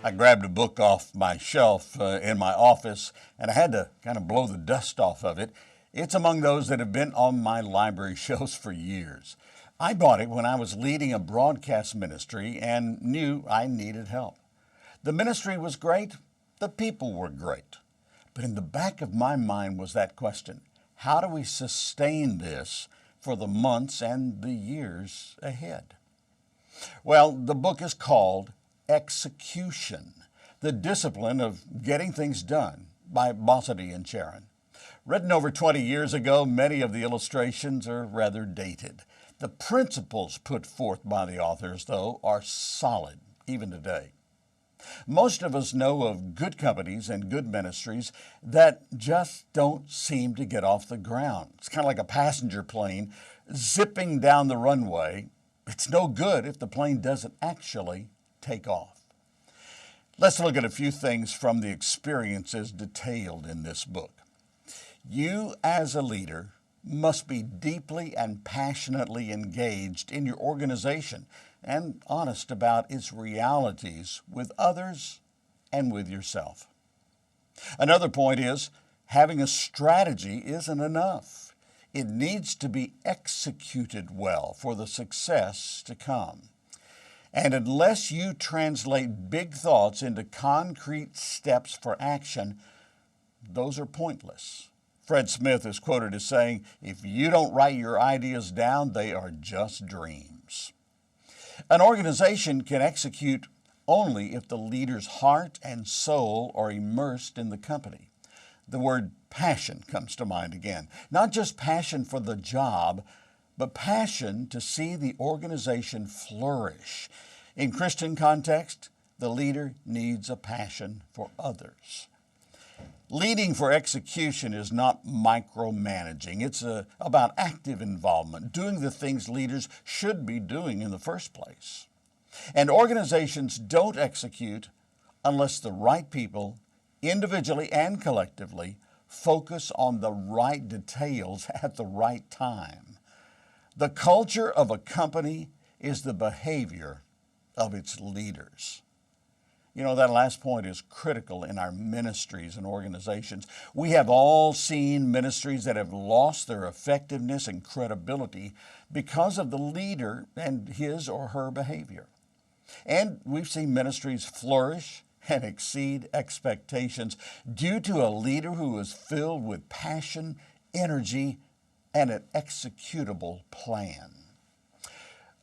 I grabbed a book off my shelf in my office, and I had to kind of blow the dust off of it. It's among those that have been on my library shelves for years. I bought it when I was leading a broadcast ministry and knew I needed help. The ministry was great, the people were great. But in the back of my mind was that question: how do we sustain this for the months and the years ahead? Well, the book is called Execution, the Discipline of Getting Things Done by Bossity and Sharon. Written over 20 years ago, many of the illustrations are rather dated. The principles put forth by the authors, though, are solid even today. Most of us know of good companies and good ministries that just don't seem to get off the ground. It's kind of like a passenger plane zipping down the runway. It's no good if the plane doesn't actually take off. Let's look at a few things from the experiences detailed in this book. You, as a leader, must be deeply and passionately engaged in your organization and honest about its realities with others and with yourself. Another point is, having a strategy isn't enough. It needs to be executed well for the success to come. And unless you translate big thoughts into concrete steps for action, those are pointless. Fred Smith is quoted as saying, "If you don't write your ideas down, they are just dreams." An organization can execute only if the leader's heart and soul are immersed in the company. The word passion comes to mind again. Not just passion for the job, but passion to see the organization flourish. In Christian context, the leader needs a passion for others. Leading for execution is not micromanaging. It's about active involvement, doing the things leaders should be doing in the first place. And organizations don't execute unless the right people, individually and collectively, focus on the right details at the right time. The culture of a company is the behavior of its leaders. You know, that last point is critical in our ministries and organizations. We have all seen ministries that have lost their effectiveness and credibility because of the leader and his or her behavior. And we've seen ministries flourish and exceed expectations due to a leader who is filled with passion, energy, and an executable plan.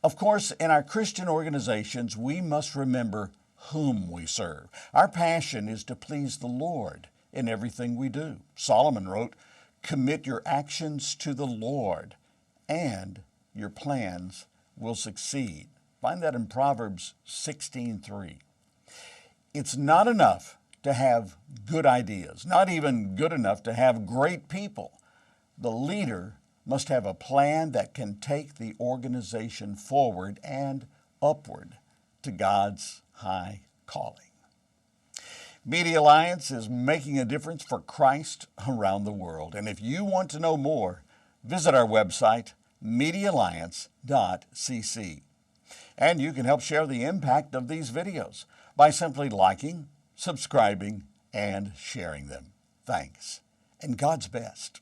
Of course, in our Christian organizations, we must remember whom we serve. Our passion is to please the Lord in everything we do. Solomon wrote, "Commit your actions to the Lord, and your plans will succeed." Find that in Proverbs 16:3. It's not enough to have good ideas, not even good enough to have great people. The leader must have a plan that can take the organization forward and upward to God's high calling. Media Alliance is making a difference for Christ around the world. And if you want to know more, visit our website, MEDIALLIANCE.cc. And you can help share the impact of these videos by simply liking, subscribing, and sharing them. Thanks, and God's best.